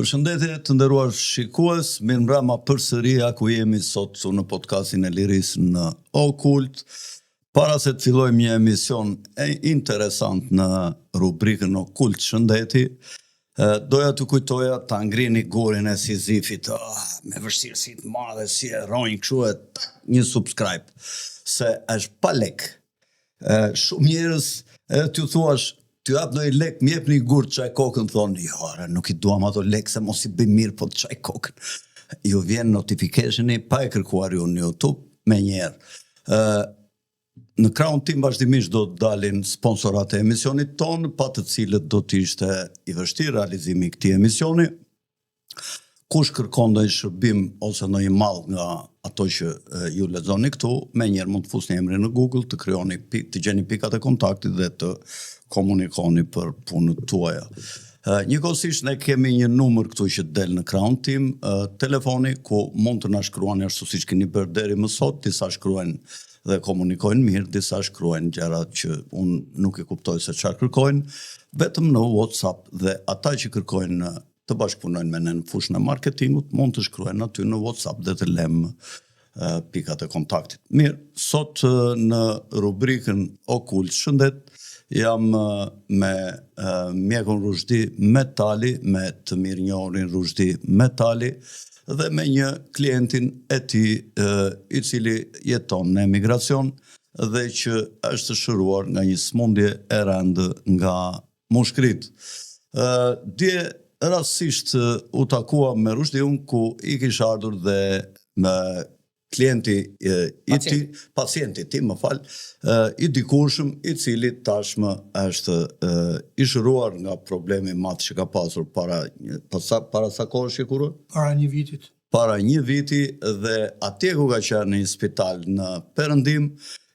Përshëndetje të nderuar shikues, mirëmbrëma përsëri ku jemi sot në podcastin e Liris në Okult. Para se të fillojmë një emision interesant në rubrikën Okult Shëndeti, doja të kujtoja ta ngrini gurin e Sizifit, me vështirësi të madhe, si e rojnë kështu e një subscribe, se është pa lek. Shumë njerëz t'ju thuash, t'ju jap në i lek, m'jep një gur të qaj kokën, thonë, jo, nuk i duam ato lek, se mos i bëj mirë, po të qaj kokën. Ju vjen notificationi, pa e kërkuar ju në YouTube, me njerë. Në krahun tim vazhdimisht do të dalin sponsorat e emisionit tonë, pa të cilët do të ishte i vështirë realizimi i këtij emisioni. Kush kërkon ndonjë shërbim ose ndonjë mall nga ato që ju lexoni këtu, me njerë mund të fusni emrin në Google, të krijoni të gjeni pikat e kontaktit dhe të komunikoni për punët tuaja. Njëkohësisht ne kemi një numër këtu që del në krahun tim, telefoni ku mund të na shkruani ashtu siç keni bërë deri më sot, disa shkruajnë dhe komunikojnë mirë, disa shkruajnë gjëra që unë nuk e kuptoj se çfarë kërkojnë, vetëm në WhatsApp, dhe ata që kërkojnë të bashkëpunojnë me ne në fushën e marketingut, mund të shkruajnë aty në WhatsApp dhe të lëm pikat e kontaktit. Mirë, sot në rubrikën Okult Shëndet jam me mjekun Rushdi Metali, me të mirënjohurin Rushdi Metali, dhe me një klientin e tij i cili jeton në emigracion dhe që është shëruar nga një smundje e rëndë nga mushkrit. Dje rastësisht u takua me Rushdin ku i kisha ardhur dhe me klienti pacienti tim, i dikurshëm, i cili tashmë është i shëruar nga problemi madh që ka pasur para sa kohësh që kurrë? Para një vitit. Para një viti, dhe atje ku ka qenë në një spital në Perëndim,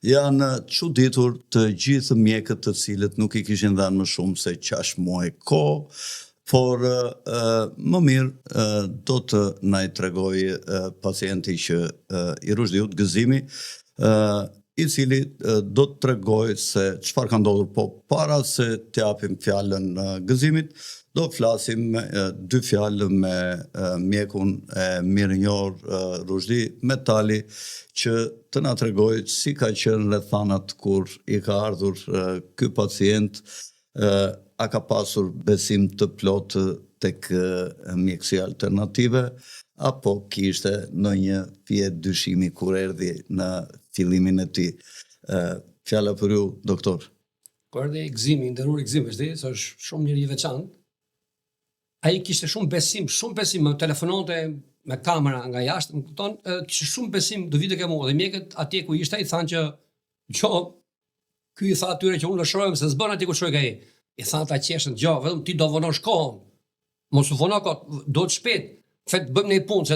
janë çuditur të gjithë mjekët të cilët nuk i kishin dhënë më shumë se 6 muaj kohë, por më mirë do të na i tregoj pacienti që i Rushdiut Gëzimi, i cili do të tregoj se çfarë ka ndodhur, po para se t'japim fjalën Gëzimit, do flasim 2 fjalë me mjekun e mirënjohur Rushdi Metali, që të na tregoj si ka qenë rrethanat kur i ka ardhur ky pacient, a ka pasur besim të plotë tek mjekësia alternative, apo kishte ndonjë pjesë dyshimi kur erdhi në fillimin e tij. Fjala për ju, doktor. Kur erdhi Gëzimi, nderuar Gëzimi, është shumë njëri i veçantë. Ai kishte shumë besim, më telefononte me kamera nga jashtë, më kupton, kishte shumë besim do vite ke mua, dhe mjekët atje ku ishte i thanë që ky i tha atyre që unë lëshojmë se s'bën atje ku shkoj ai. I thanë ta qeshën, vetëm ti do vonosh kohën. Mos u vono kohë, do të shpejt. Fet bëjmë një punë, se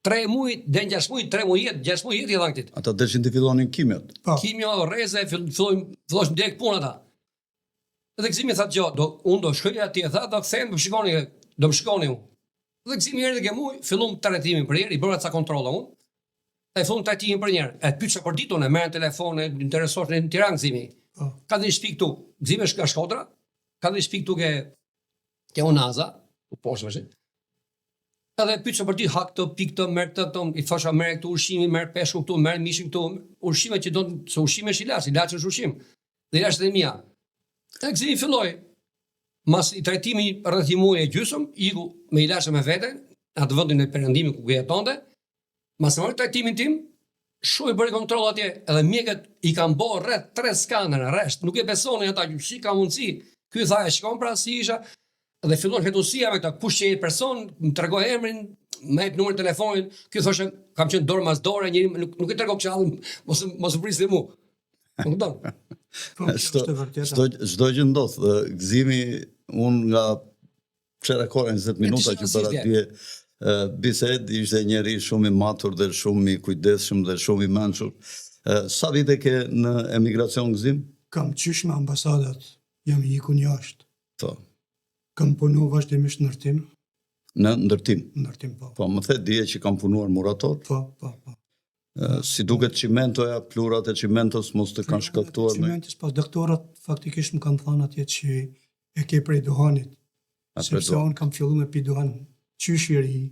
3 muaj, dhe 6 muaj, 3 muaj jetë, 6 muaj jetë i dhanë këtit. Ata deshin të fillonin kimiot. Kimio, reze, fillosh direkt punën ata. Dhe Gëzimi tha unë do shkoj atje, tha, do më shikoni unë. Dhe Gëzimi erdhi ke mua, fillum trajtimin për herë, i bëra ca kontrolla unë. E fillum trajtimin për herë. E pyetja për ditën, e merren telefon, interesosh në Tiranë Gëzimi. Ka dhe një shpik tu, Gëzimi është nga Shkodra, ka dhe një shpik tu ke Unaza, u poshtë vëshin. Edhe pyetja për ti, hak të, pik të, merr të, i thosha merr këtu ushqimi, merr peshku këtu, merr mishin këtu, ushqime që do se ushqime është ilaç është ushqim. Dhe ilaç dhe mia. Tek Gëzimi filloi, mas i trajtimi rreth një muaji e gjysmë, iku me ilaçe me vete, atë vendin e Perëndimit ku jetonte. Mas në trajtimin tim, shumë i bëri kontroll atje, edhe mjekët i kanë bërë rreth 3 skanere, rresht, nuk e besonin ata që si ka mundësi. Ky tha e shkon pra si isha, dhe fillon hetusia me këta, kush që e person, më tregoi emrin, me numrin e telefonit, ky thoshte kam qenë dorë mas dore, njëri nuk e tregoj çallën, mos u prisni mua. Kupton? Çdo që ndodh, Gëzimi, unë nga çera kohë 20 minuta që bëra atje bised, ishte njeri shumë i matur dhe shumë i kujdesshëm dhe shumë i mençur. Sa vite ke në emigracion, Gëzim? Kam qysh me ambasadat, jam i ikun jashtë. Po. Kam punu vazhdimisht ndërtim. Në ndërtim? Ndërtim, po. Po, më the dije që kam punuar murator? Po. Si duket çimentoja, plurat e çimentos mos të kanë shkaktuar me... Çimentos, pas doktorat faktikisht më kanë thënë atje që e ke prej duhanit. Sepse unë kam fillu me pi duhan qyshjeri,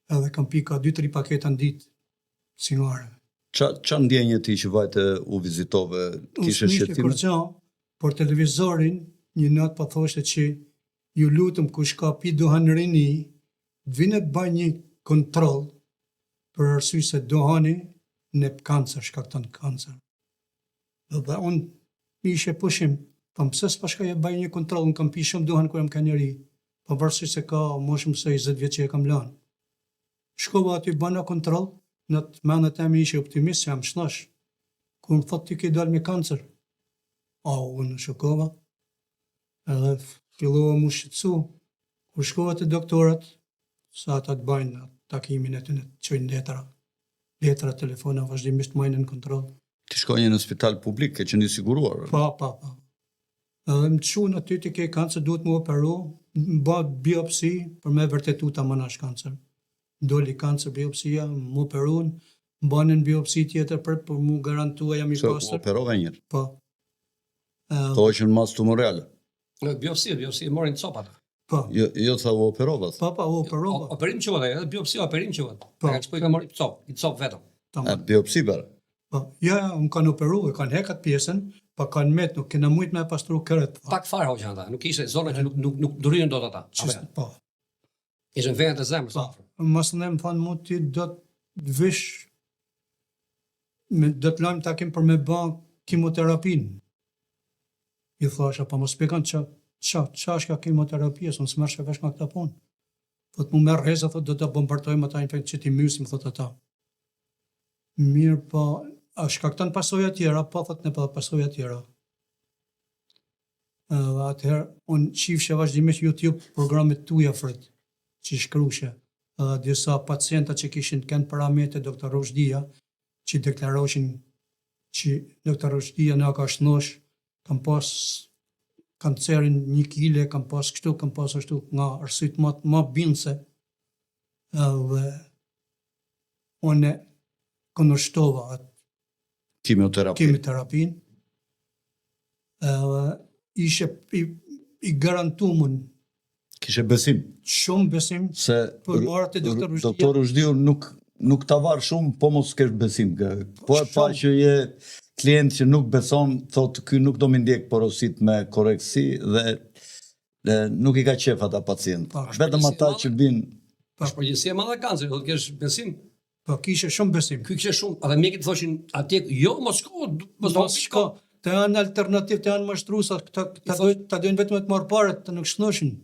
edhe kam pi ka 2-3 paketa në ditë cigare. Qa ndjenje ti që vajte u vizitove, kishe Unë shqetësime? s'mishte kur por televizorin një natë pa thoshte që ju lutëm kush ka pi duhan në rini, vine të baj një kontroll për arsye se duhani në kancer, shkakton kancer. Dhe unë ishe pushim, po pse s'pa shkoj e baj një kontroll, unë kam pi shumë duhan kur jam ka njëri, pavarësisht se ka më shumë se 20 vjet që e kam lanë. Shkova aty bëna kontroll, në të mendet e mi ishe optimist që jam shnosh. Kur më thot ti ke dalë me kancer, unë shokova, edhe fillova mu shqetësu. Kur shkova të doktorat, sa ata të bajnë takimin e të në të qojnë letra, telefona, vazhdimisht majnë në kontroll. Ti shkonje në spital publik, ke qenë i siguruar? Pa. Edhe më të shunë aty ti ke kancer, duhet mu operu, më ba biopsi, për me vërtetu ta më nash kancer. Doli kancer biopsia, më operun, më banën biopsi tjetër për mu garantua jam i pastër. Operove njërë? Po. To është në mas tumorale? Biopsi, morin copat. Po. Jo tha u operova? Pa, u operova. Operim që vëtë, edhe biopsi operim që vëtë. Po. Ka që po i ka mori i cop vetëm. Biopsi bërë? Po. Ja, më kanë operu, e kanë hekat pjesën, pa kanë met, nuk kena mujt me pastru kërët. Pak farë hoqën ata, nuk ishte zona që nuk durinën do të ata. Po. Ishte në vendet e zemrës. Mas në më thanë mu ti do të vish, do të lajmë takim për me ba kimoterapin. I thasha, pa më spekan qa është ka kimoterapia, së në smerë që vesh nga këta punë. Thot mu merë reza, thot do të bombardojmë ata infekt që ti mysim, thot ata. Mirë, pa, a shkakton pasoja tjera, pa thot në pa pasoja tjera. Atëherë, unë qifshe vazhdimisht YouTube programet tuja frit, që shkrushe. Disa pacienta që kishin të kënë paramete Dr. Roshdia, që deklaroshin që Dr. Roshdia në ka shnosh, kam pas kancerin 1 kile, kam pas kështu, kam pas ashtu, nga arsyt ma bindse, dhe unë kundërshtova atë kimoterapin, ishe i garantumun. Kishe besim? Shumë besim, se doktor Rushdiu nuk ta varë shumë, po mos kesh besim. Po e pa që je klient që nuk beson, thot ky nuk do më ndjek porosit me koreksi dhe nuk i ka qef ata pacient. Vetëm ata që bin... Është përgjithësia e madhe e kancerit, do të kesh besim. Po kishe shumë besim. Ky kishe shumë, edhe mjekët thoshin atje, jo, mos shko. Të janë alternativ, të janë mashtrusa, ta dojnë vetëm të marrë pare, të nuk shnoshin.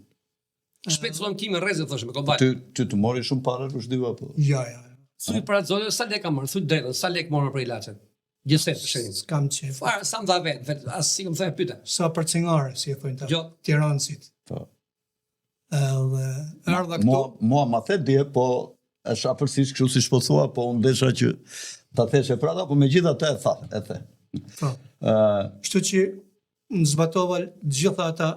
Shpejt fillon kimi rrezë, thoshim, me kombaj. Ty të mori shumë pare Rushdiu apo? Ja. Thuj për atë zonë, sa lek ka marrë, thuj drejtën, sa lek morë për ilaçet. Gjithsej për shembull. S'kam qef. Fare sa më dha vet, as si më thënë pyeta. Sa për cigare, si e thonë ta. Tiranësit. Po. Edhe erdha këtu. Mua ma the dje, po është afërsisht kështu si shpothua, po unë desha që ta theshe prata, po megjithatë e the. Po. Kështu që më zbatova gjitha ata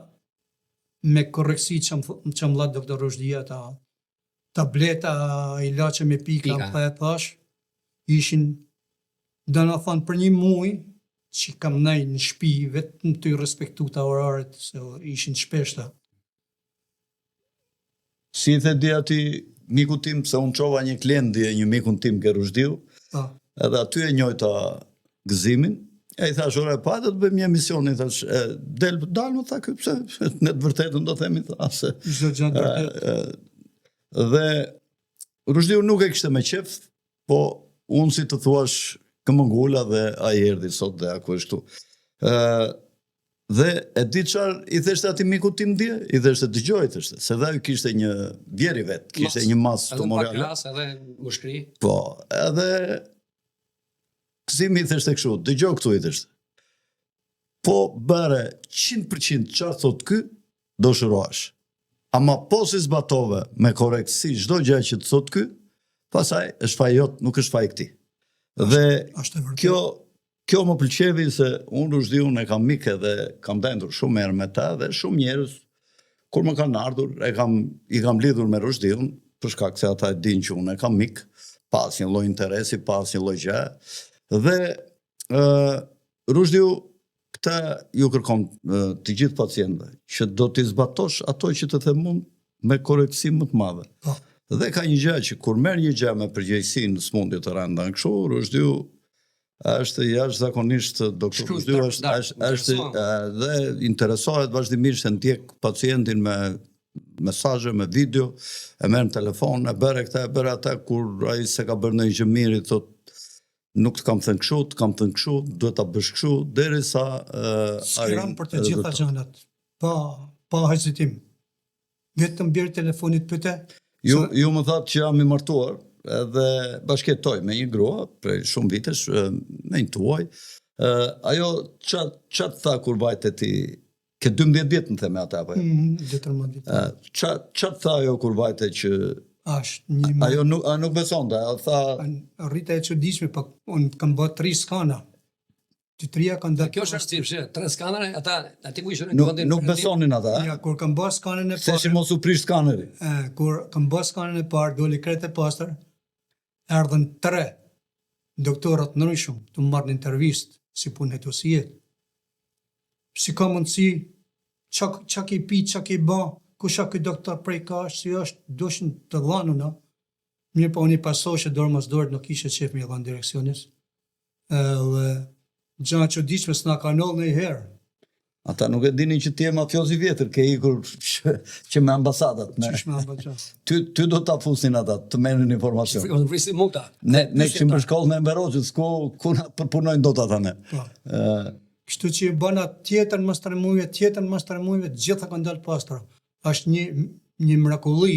me korreksi që më dha doktor Rushdia, ta tableta, ilaçe me pika, më thash, ishin do në thonë për 1 muaj që kam nejë në shtëpi, vetëm të i respektu të oraret, se ishin shpeshta. Si i the di ati miku tim, se unë qova një klient dje, një mikun tim ke Rushdiu, edhe aty e njojta gëzimin, e i thash, ore, pa dhe të bëjmë një emision, i thash, dalë më tha këpse, në të vërtetën do themi, se... Dhe Rushdiu nuk e kishte me qef, po unë si të thuash këmëngulla dhe a i erdi sot dhe ako e shtu. Dhe e di qarë i theshte ati miku tim dje, i theshte dëgjoj, theshte, se dhe ju kishte një vjeri vetë, kishte një masë tumorale. Edhe pak glas, edhe mushkri. Po, edhe kësimi i theshte kështu, dëgjoj këtu i theshte. Po bëre 100% qarë thot kë, do shëroash. Ama po si zbatove me korektësi çdo gjë që të thot ky, pasaj është faj jot, nuk është faj këti. Dhe kjo më pëlqevi se unë Rushdiun e kam mik edhe kam dendur shumë herë me ta dhe shumë njerëz kur më kanë ardhur, i kam lidhur me Rushdiun, për shkak se ata e dinë që unë e kam mik, pas një lloj interesi, pas një lloj gjë. Dhe Rushdiu këta ju kërkom të gjithë pacientëve që do t'i zbatosh ato që të them unë me koreksim më të madhe. Dhe ka një gjë që kur merr një gjë me përgjegjësi në smundje të rënda, kështu Rushdyu është jashtëzakonisht doktor Rushdyu është dhe interesohet vazhdimisht të ndjek pacientin me mesazhe, me video, e merr në telefon, e bëre këtë, e bëre atë, kur ai se ka bërë ndonjë gjë mirë, thotë nuk të kam thënë kështu, të kam thënë kështu, duhet ta bësh kështu, derisa skram për të gjitha gjërat, pa hezitim. Vetëm bjerë telefonit pyete. Ju më thatë që jam i martuar, edhe bashkëjetoj me një grua, prej shumë vitesh, me një tuaj. Ajo, qatë tha kur vajte ti, ke 12 vjetë në theme ata, apo? 13 vjetë. Qatë tha ajo kur vajte që ajo nuk besonte, ajo tha rrita e çuditshme, po unë kam bërë 3 skana. Të trija kanë dalë. Kjo është arsye, 3 skanere, ata aty ku ishin nuk besonin ata, Ja, kur kam bërë skanën e parë. Se mos u prish skaneri. Kur kam bërë skanën e parë, doli krejt e pastër, erdhën 3 doktorët ndryshëm të marrin intervistë si punë hetu si jetë. Si ka mundësi, qa ki pi, qa ki ba, kusha ky doktor prej ka, si është, doshin të dhanu, no? Mirë po unë i pasoshe dorë mos dorë, nuk ishe qef me dhanë direksionis. Gjëna që diqme s'na ka nëllë në i herë. Ata nuk e dinin që ti je mafiozi vjetër, ke ikur që me ambasadat. Qysh me ambasadat? Ty do ta fusin ata, të merrin informacion. Vrisim mukta. Ne kishim për shkollë me Emberogjës, ku na përpunojnë dot ata ne. Kështu që i bëna tjetër mas 3 muajve, gjitha kanë dalë pastra. Është një mrekulli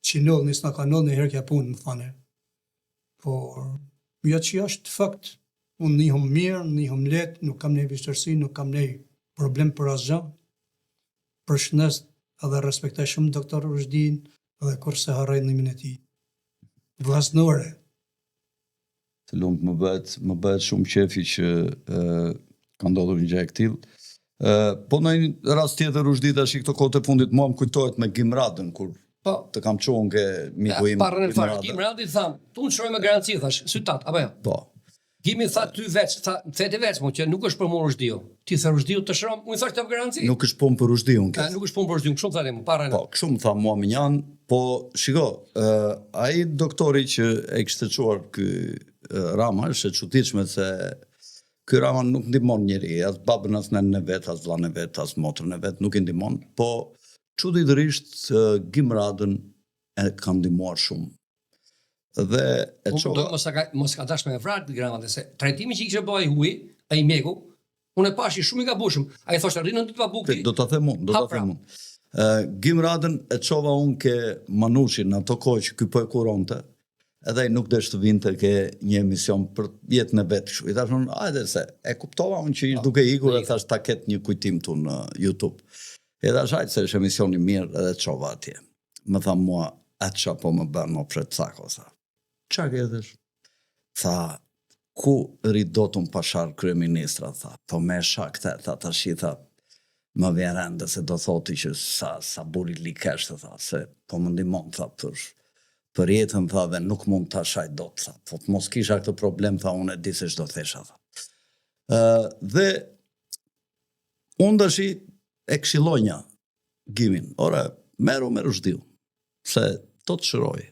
që nëllë, s'na ka nëllë në herë kja punë, më thane. Por, ja që është fakt, unë njihëm mirë, njihëm letë, nuk kam nej vështërsi, nuk kam nej problem për asgjë. Për shëndes edhe respektoj shumë doktor Rushdin, edhe kur se harrej nimin e tij. Vllaznore. Të lumt më bëhet shumë qefi që ka ndodhur një gjë e tillë. Po në një rast tjetër Rushdi tash këto kohë të fundit mua më kujtohet me Gimradën kur të kam çuar ke miku im. Parën e fare Gimradi tham, tu unë shëroj me garanci thash, sytat apo jo? Po. Gimi tha ty veç, tha thete veç, mo që nuk është për mua Rushdiu. Ti tha Rushdiu të shërom, unë thash të garanci. Nuk është punë për Rushdiun kjo. Nuk është punë për Rushdiun, kështu thale më parën. Po, kështu më tha mua Minjan, po shiko, ai doktori që e kishte çuar ky Rama është e çuditshme se ky Rama nuk ndihmon njeri, as babën as nënën e vet, as vllahën e vet, as motrën e vet, nuk i ndihmon, po çuditërisht Gimradën e ka ndihmuar shumë. Dhe e çova. Mos ka dash me vrap Gimradën, se trajtimi që kishte bëj huaj, ai mjeku, unë e pashi shumë i gabueshëm. Ai thoshte rrinë në bukti. Do ta them unë, Gimradën e çova unë ke Manushin ato kohë që ky po e kuronte. Edhe ai nuk desh të vinte ke një emision për jetën e vet kështu. I thash unë, hajde se e kuptova unë që ishte duke ikur, e thash ta ket një kujtim tu në YouTube. E thash hajde se është emision i mirë edhe çova atje. Më tha mua, atë çfarë po më bën më pret sako sa. Çka ke thësh? Tha, ku ridotun pashar kryeministra, tha. Po me shak tha tash i tha. Më vjen rëndë se do thoti që sa buri likesh, tha, se po më ndihmon, tha, për jetën, tha, dhe nuk mund të ashaj do të, tha. Po të mos kisha këtë problem, tha, unë e di se çdo thesha, tha. Dhe unë dashi e këshillonja Gimin, ora, meru me Rushdiu, se do të shëroj.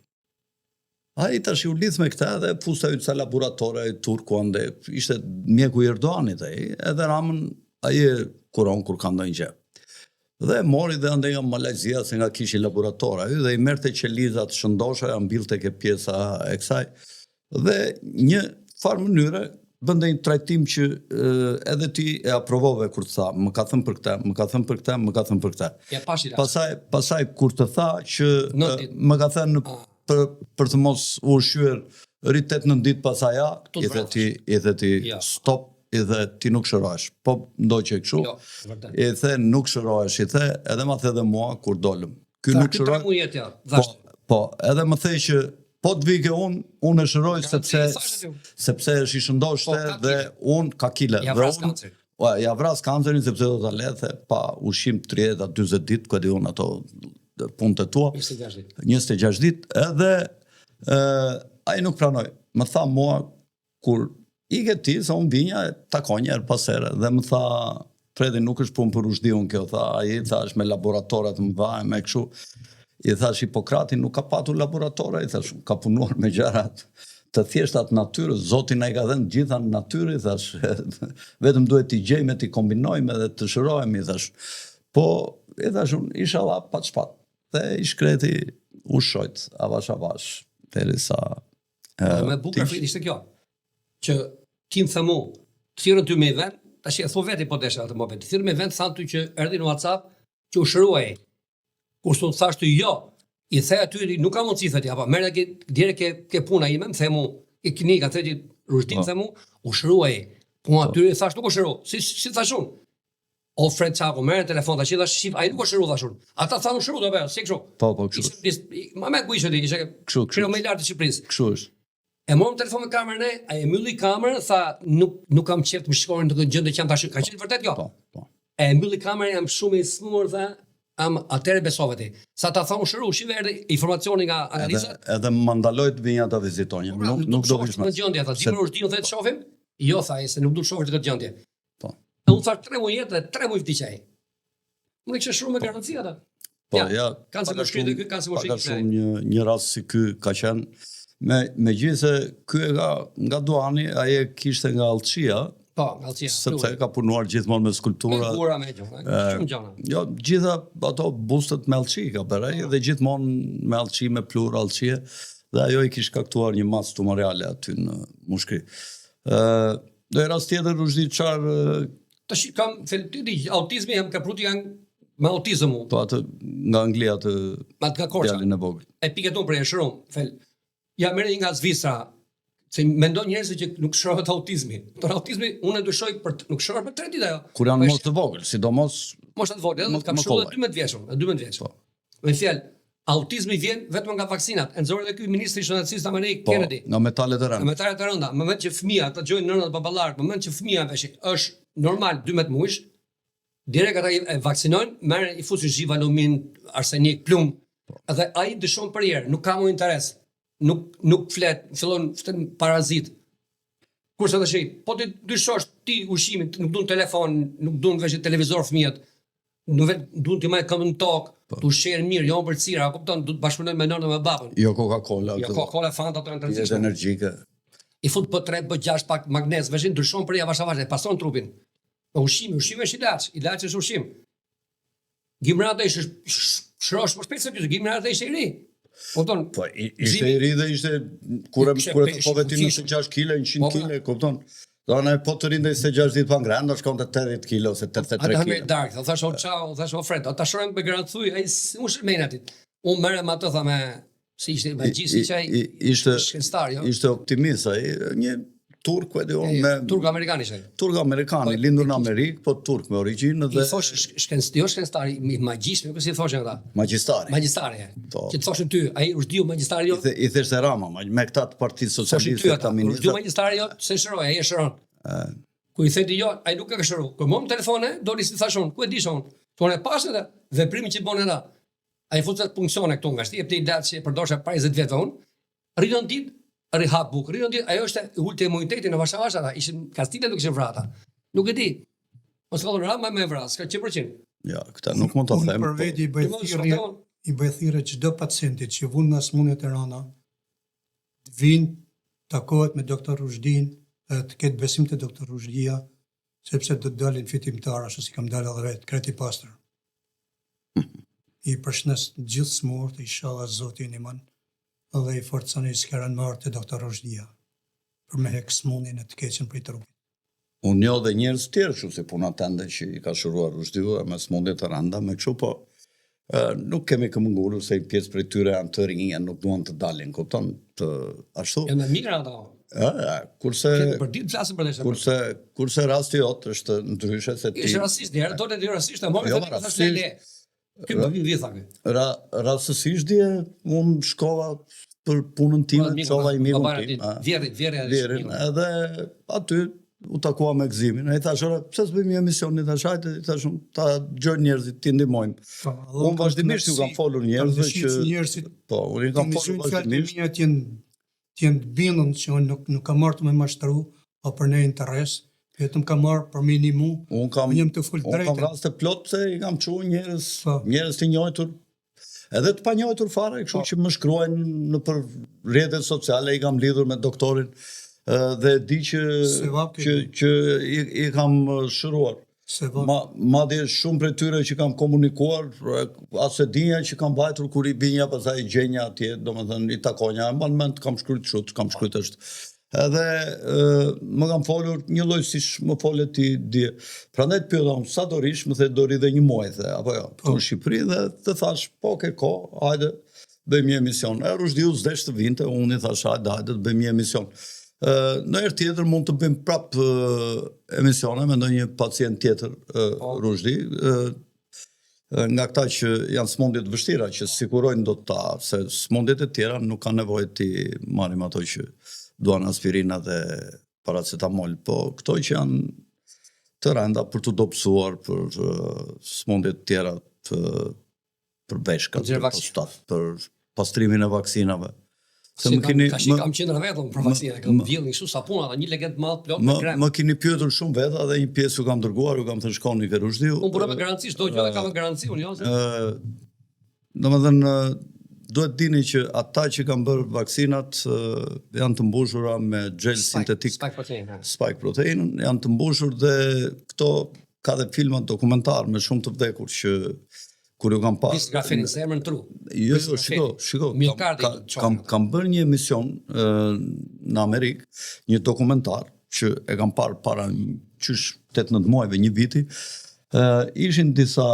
Ai tash u lidh me këta dhe pusta yt sa laboratore turku ande, ishte mjeku i Erdoganit ai, edhe Ramën ai e kuron kur ka ndonjë gjë. Dhe mori dhe ande nga Malajzia, se nga kishi laboratora, dhe i merte qelizat shëndosha, mbilte ke pjesa e kësaj, dhe një farë mënyre, bënde një trajtim që edhe ti e aprovove kur të tha, më ka thënë për këta, më ka thënë për këta, më ka thënë për këta. Pasaj kur të tha që më ka thënë për të mos u ushqyer rritet në ditë pasaj i dhe ti stop, i dhe ti nuk shërohesh. Po ndoqe kështu, i the nuk shërohesh, i the edhe ma the dhe mua kur dolëm. Ky nuk shërohesh. Po, edhe më the që po të vike unë e shëroj sepse është i shëndoshte dhe unë ka kile. Ja vras kancerin. Ja vras kancerin sepse do të lethe pa ushqim 30-40 ditë, ku e di unë ato punët e tua. 26 ditë, edhe ai nuk pranoj. Më tha mua kur I ke ti, sa unë binja, takon njerë pas here, dhe më tha, Fredi, nuk është punë për Rushdiun kjo, tha, ai thash me laboratorat më vaj, me kështu. I thash Hipokrati nuk ka patur laboratora, I thash ka punuar me gjarat të thjeshtat natyrës, Zoti na I ka dhënë gjitha në natyrë, I thash, vetëm duhet t'i gjejmë, t'i kombinojmë dhe të shërohemi, I thash. Po, I thash unë, inshallah, pat shpat. Dhe I shkreti u shojt, avash, derisa Me bukur Fredi ishte kjo, që ti më thëmu, të thirën ty me vend, tash e thon veti po desha atë moment. Të thirën me vend thanë ty që erdhi në WhatsApp që u shëruaj. Kur s'u thash ty jo, I the aty nuk ka mundësi thëti, apo merr direkt ke puna ime, më themu e klinika thëti Rushdin themu, u shëruaj. Po aty I thash nuk u shëru. Si thash unë? O Fred Çako merr telefon tash thash shif, ai nuk u shëru thash unë. Ata thanë shëru apo si kështu. Po kështu. Ma me kujtë ishte kështu. Kështu më lart të Shqipërisë. Kështu është. E morëm telefon me kamerën e, ai e mbylli kamerën, tha nuk kam qef të më shkojnë në këtë gjendje që jam tash. Ka qenë vërtet kjo? Po. E mbylli kamerën, jam shumë I smur, tha, atëre besova ti. Sa ta thonë shëru, shive erdhi informacioni nga analizat. Edhe më ndaloj të vinja ta vizitonja. Nuk do të në gjendje, tha, dimër është diun the të shohim? Jo, tha, se nuk do të shohësh këtë gjendje. Po. E unë thash 3 muaj jetë dhe 3 muaj vdiqaj. Unë kisha shëruar me garanci ata. Po, ja. Kanë se më shkritë ky, kanë se më shkritë. Ka shumë një rast si ky ka qenë me gjithë se ky e ka nga Duani, ai e kishte nga Allçia. Po, nga Allçia. Sepse ka punuar gjithmonë me skulptura. Me kura me gjë, shumë gjëra. Jo, gjitha ato bustet me Allçi ka bërë, dhe gjithmonë me Allçi, me plur Allçie, dhe ajo I kishte kaktuar një masë tumorale aty në mushkri. Do e rast tjetër Rushdi çfarë tash kam autizmi jam kapruti janë me autizëm unë. Po atë nga Anglia të nga Korça. Djalin e vogël. E piket unë për e shërum, ja merr nga Zvicra, se mendon njerëzit që nuk shërohet autizmi. Por autizmi unë e dyshoj nuk shërohet për 3 ditë ajo. Kur janë moshë të vogël, sidomos mosha të vogël, kam shëruar 12 vjeçun, 12 vjeç. Me fjalë, autizmi vjen vetëm nga vaksinat. E nxorë edhe ky ministri shëndetësisë amerikan Kennedy. Nga metalet e rënda. Nga metalet e rënda, më moment që fëmia ata dëgjojnë nënat e baballarët, më moment që fëmia vesh është normal 12 muaj, direkt ata e vaksinojnë, merren I fusin Zhivalumin, arsenik, plumb. Edhe ai dëshon për herë, nuk ka më interes. Nuk flet, fillon ften parazit. Kurse tash, po ti dyshosh ti ushimin, nuk duan telefon, nuk duan vesh televizor fëmijët. Nuk duan ti më këmbën tokë, tu shërë mirë, jo për cira, kupton, duhet bashkëpunojnë me nënën me babën. Jo Coca-Cola. Jo Coca-Cola, Fanta, ato janë të rëndësishme. Energjike. I fut po 3, po 6 pak magnez, veshin ndryshon për javash e pason trupin. Po ushimi është ilaç është ushim. Gimrata ishte shrosh më shpejt se ty, Gimrata ishte I ri. Kupton? Po ishte I ri dhe ishte kur të povetin 96 kg, 100 kg, kupton? Do na po të rindej se 6 ditë pa ngrënë, do shkonte 80 kg ose 83 kg. Ata më dark, thash ciao, thash Fred, ata shohim me garancuj, ai unë shmën atit. Unë merrem ato tha me si ishte me gjithë çaj. Ishte shkencëtar, jo. Ishte optimist ai, një turk e diun me turk amerikan ishte. Turk amerikan, I lindur në Amerikë, po turk me origjinë dhe I thosh shkencëtar I magjisht, nuk e si thoshin ata. Magjistari. Që të thoshin ty, ai Rushdiu magjistari jo. I theshte Rama, me këta të Partisë Socialiste të ministrat. Rushdiu magjistari jo, se shëroi, ai e shëron. Ku I theti jo, ai nuk e ka shëruar. Kur mom telefone, doli si thashun, ku e dishon? Tonë pas edhe veprimi që bën ata. Ai futet funksione këtu nga shtyp te datë që përdosha para 20 vjetëve unë. Rriton ditë rehab book, ajo është ulte imuniteti në Varshavas ata, ishin kastile nuk ishin vrata. Nuk e di. Mos ka dhënë me vras, ka 100%. Ja, këtë nuk mund ta them. Për veti I bëj thirrje çdo pacientit që vun nga sëmundjet e rënda, të vinë, takohet me doktor Rushdin, të ketë besim te doktor Rushdia, sepse do të dalin fitimtar, ashtu si kam dalë edhe vet, kreti pastër. I përshëndes gjithë smurt, inshallah Zoti I ndihmon. Dhe I forconi s'karan marrë të doktor Rushdia për me hek smundjen e të keqen për I trupit. Unë njoh dhe njerëz tjerë kështu si puna tënde që I ka shëruar Rushdiu me smundje të rënda me kështu, po nuk kemi këmbëngulur se pjesë prej tyre janë të rinj, nuk duan të dalin, kupton, të ashtu. Janë migra ato. Kurse për ditë flasim për këtë. Kurse rasti jot është ndryshe se ti. Ishte rastisht, herë do të di rastisht, mori vetë tash le. Ky më vjen vjetha ky. Rastësisht dje unë shkova për punën time, çova I mirun tim. Vjerin. Edhe aty u takua me Gzimin. Ai thash, pse s'bëjmë një emision, I thash, hajde, I thash, ta gjojnë njerëzit, ti ndihmojmë. Unë vazhdimisht ju kam folur njerëzve që po, unë kam folur vazhdimisht. Të jenë bindur që unë nuk kam marrë të më mashtru, o për ne interes, vetëm kam marrë për minimum, jam të full Unë kam drejtë. raste plot se i kam çuar Po. njerëz të njohur, edhe të panjohur fare, kështu që më shkruajnë në për rrjetet sociale, i kam lidhur me doktorin dhe di Sevap që i kam shëruar. Madje shumë prej tyre që kam komunikuar, asë dinja që kam vajtur kur i binja, pastaj i gjenja atje, domethënë i takonja, e mban mend kam shkruajt kështu, kam shkruajt është. Edhe më kam folur një lloj siç më folet ti dje. Prandaj të pyeta unë sa do rish, më the do ri dhe një muaj the, apo jo, në Shqipëri dhe të thash, po ke kohë, hajde bëjmë një emision. E Rushdiu s'desh të vinte, unë i thash hajde të bëjmë një emision. Në herë tjetër mund të bëjmë prap emisione me ndonjë pacient tjetër, Rushdi, nga këta që janë smundje të vështira, që sikurojnë do ta, se smundjet e tjera nuk kanë nevojë ti marrim ato që duan aspirina dhe paracetamol, po këto që janë të rënda për të dobësuar, për smundjet të tjera, për veshkat, për prostat, për pastrimin e vaksinave. Kam qenë vetëm për vaksina, kam vjellë kështu sapuna, një legend madh plot me krem. Më keni pyetur shumë vetë dhe një pjesë u kam dërguar, u kam thënë shkoni ke Rushdiu. Unë burë me garanci, çdo gjë kam me garanci unë jo. Domethënë duhet dini që ata që kanë bërë vaksinat janë të mbushura me gel sintetik spike protein, janë të mbushur dhe këto ka dhe filma dokumentar me shumë të vdekur që kur ju kam parë. Grafenin zemrën tru. Jo, shiko. Kam bërë një emision në Amerikë, një dokumentar që e kam parë para qysh 18 muajve, një viti. Ishin disa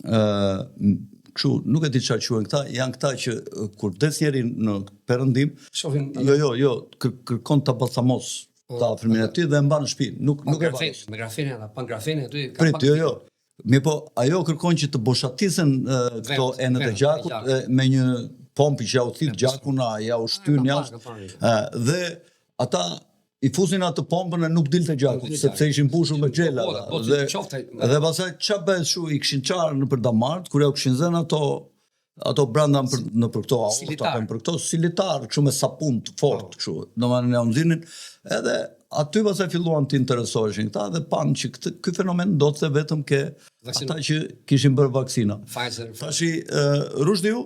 kështu, nuk e di çfarë quhen këta, janë këta që kur des njeri në perëndim, jo, kërkon tabalsamos ta afërmin e tij dhe e mban në shtëpi. Nuk e vao. Me grafenin apo pangrafenin aty. Prit, jo. Mi po, ajo kërkon që të boshatisen këto enët e gjakut me një pompë që ja u thith gjakun, ja u shtyn jashtë. Dhe ata i fusin atë pompën e nuk dilte gjakut, sepse ishin mbushur me xhela. Dhe pastaj çfarë bëhet shu, i kishin çarë nëpër damart, kur ja u kishin zënë ato branda nëpër këto auta, për këto silitar, kështu me sapun të fortë kështu. Domethënë ja nxinin edhe aty pastaj filluan të interesoheshin këta dhe panë që ky fenomen ndodhte vetëm ke ata që kishin bërë vaksina. Tashi Rushdiu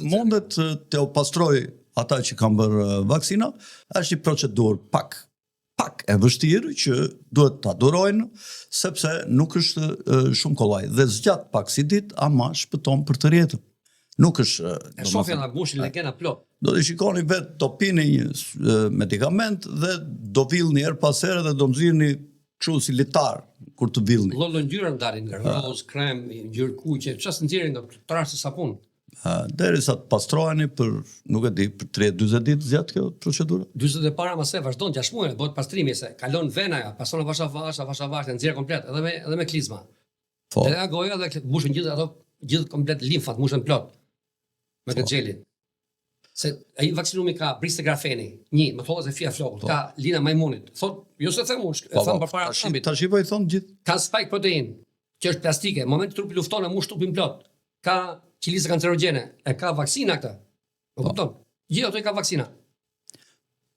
mundet të pastroj ata që kanë bërë vaksina, është një procedurë pak e vështirë që duhet ta durojnë sepse nuk është shumë kollaj dhe zgjat pak si ditë, ama shpëton për të rjetën. Nuk është... E shofja nga bushin legena plot. Do të shikoni vetë, do pini një medikament dhe do villni her pas here dhe do nxirrni kështu si litar kur të villni. Lloj ngjyra ndalin nga roz, krem, ngjyrë kuqe, çfarë nxjerrin nga trash të sapun. Derisa të pastroheni për, nuk e di, për 30-40 ditë zgjat kjo procedura. 40 e para mëse vazhdon 6 muaj, bëhet pastrimi se kalon venaja, pason vash, nxjerr komplet edhe me klizma. Edhe goja dhe mbushën gjithë komplet limfat, mbushën plot. Me këtë gjelin. Se ai vaksinumi ka briste grafeni, më thonë se fia flokut, ka lina majmunit. Thot, jo se them unë, e them përpara shambit. Tash po i thon gjithë. Ka spike protein, që është plastike, në moment trupi lufton e mbush trupin plot. Ka qelizë kancerogjene, e ka vaksina këtë. Po kupton? Gjithë ato i ka vaksina.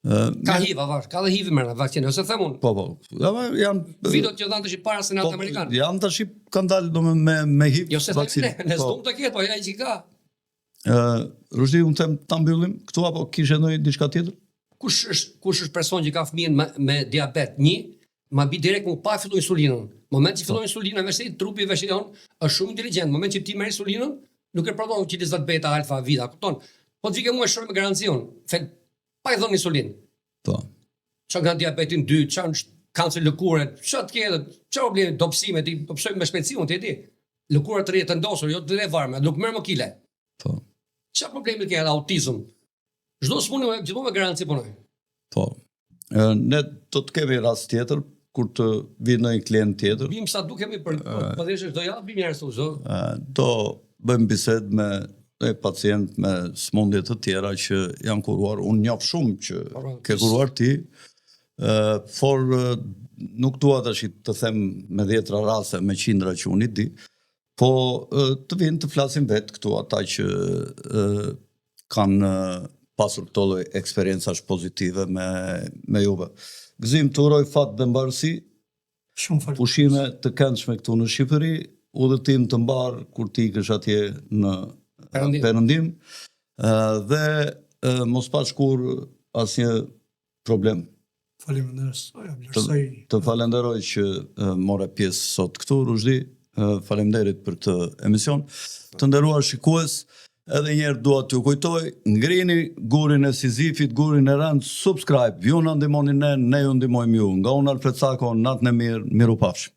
Ka HIV, ka dhe HIV merr vaksinë, ose them unë. Po. Janë videot që dhanë tash para Senatit Amerikan. Janë tash kanë dalë me HIV. Jo se ne s'dum të ketë, po ai që ka. Rushdi, unë them ta mbyllim këtu apo kishe ndonjë diçka tjetër? Kush është person që ka fëmijën me diabet 1, ma bi direkt më pa fillu insulinën. Moment që fillon insulina, veçse trupi veçion është shumë inteligjent. Moment që ti merr insulinën, nuk e prodhon utilizat beta, alfa, vita, kupton? Po të vike mua shëroj me garancion. Pa i dhënë insulinë. Po. Çka nga diabetin 2, çan kancer lëkure, çfarë të ketë, çfarë problemi dobësime, ti po psoj me shpejtësi unë ti. Lëkura të rrjetë të ndosur, jo të varme, nuk merr më kile. Po. Çfarë problemi ke autizëm? Çdo smunë gjithmonë me garanci punoj. Po. Ne do të kemi rast tjetër kur të vi ndonjë klient tjetër. Bim sa dukemi për padrejtë çdo javë bim njerëz këtu. Do bëjmë bisedë me pacient me smundje të tjera që janë kuruar. Unë njoh shumë që ke kuruar ti, por nuk dua tash të them me 10 raste, me qindra që unë i di. Po të vinë të flasin vetë këtu ata që kanë pasur këto lloj eksperiencash pozitive me juve. Gëzim të uroj fat dhe mbarësi, Shumë falë. pushime të këndshme këtu në Shqipëri, udhëtim të mbar kur ti ikësh atje në Perëndim, dhe mos pash kur asnjë problem. Faleminderit. Të falenderoj që more pjesë sot këtu, Rushdi, faleminderit për të emision. Të nderuar shikues, edhe njerë dua t'ju kujtoj, ngrini gurin e Sizifit, gurin e rënd, subscribe, ju në ndihmoni ne ju ndihmojmë ju. Nga unë Alfred Sako, natën e mirë, miru pafshim.